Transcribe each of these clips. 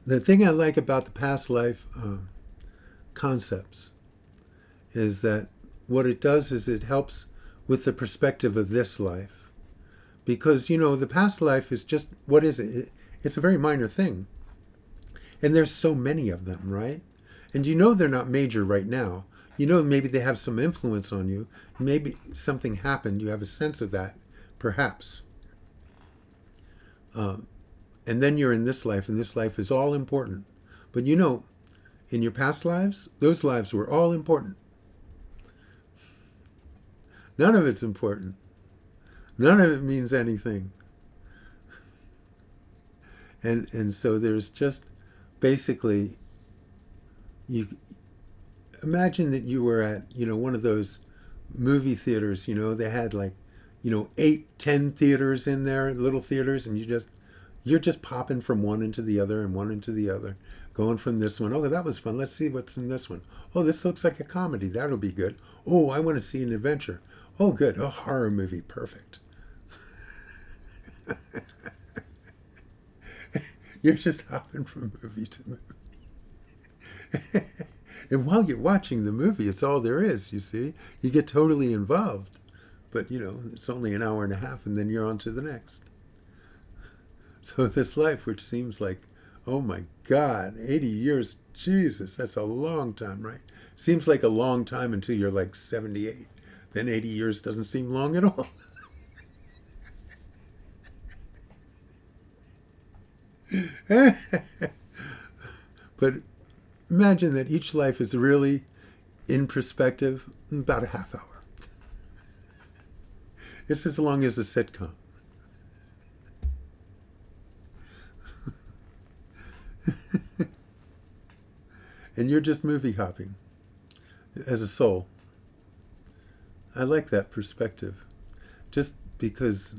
The thing I like about the past life concepts is that what it does is it helps with the perspective of this life. Because, the past life is just, what is it? It's a very minor thing. And there's so many of them, right? And they're not major right now. Maybe they have some influence on you. Maybe something happened. You have a sense of that, perhaps. And then you're in this life, and this life is all important. But in your past lives, those lives were all important. None of it's important. None of it means anything. And so there's just basically, you imagine that you were at, one of those movie theaters, they had like, 8, 10 theaters in there, little theaters, and you're just popping from one into the other and one into the other, going from this one. Oh, that was fun. Let's see what's in this one. Oh, this looks like a comedy. That'll be good. Oh, I want to see an adventure. Oh, good. A horror movie. Perfect. You're just hopping from movie to movie. And while you're watching the movie, it's all there is, you see. You get totally involved. But, it's only an hour and a half, and then you're on to the next. So this life, which seems like, oh my God, 80 years, Jesus, that's a long time, right? Seems like a long time until you're like 78. Then 80 years doesn't seem long at all. But imagine that each life is really, in perspective, about a half hour. It's as long as a sitcom. And you're just movie hopping as a soul. I like that perspective. Just because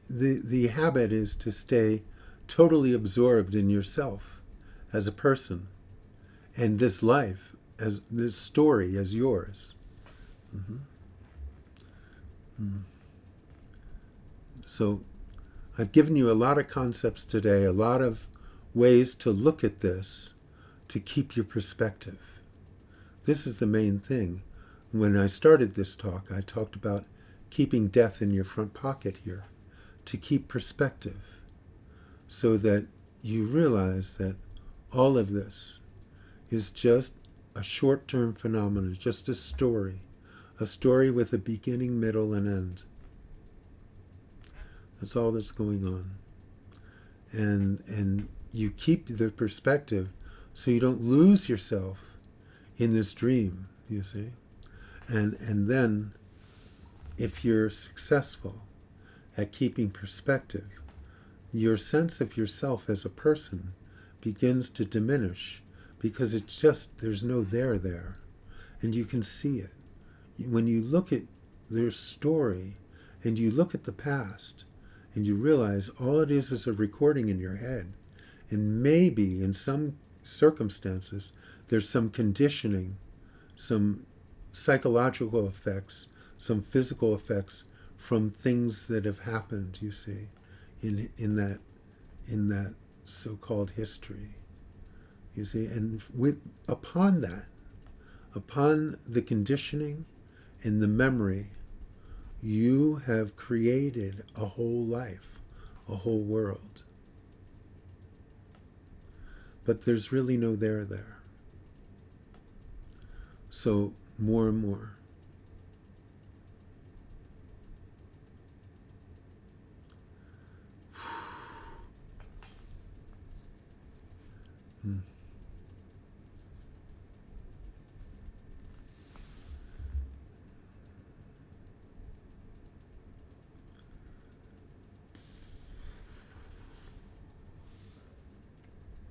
the habit is to stay totally absorbed in yourself as a person, and this life, as this story, as yours. Mm-hmm. Mm-hmm. So I've given you a lot of concepts today, a lot of ways to look at this to keep your perspective. This is the main thing. When I started this talk, I talked about keeping death in your front pocket here, to keep perspective, so that you realize that all of this is just a short-term phenomenon, just a story with a beginning, middle, and end. That's all that's going on. And you keep the perspective so you don't lose yourself in this dream, you see. And then, if you're successful at keeping perspective, your sense of yourself as a person begins to diminish, because it's just, there's no there. And you can see it. When you look at their story and you look at the past and you realize all it is a recording in your head, and maybe in some circumstances there's some conditioning, some psychological effects, some physical effects from things that have happened, you see, in that so-called history, you see. And upon the conditioning and the memory, you have created a whole life, a whole world. But there's really no there. So more and more. Hmm.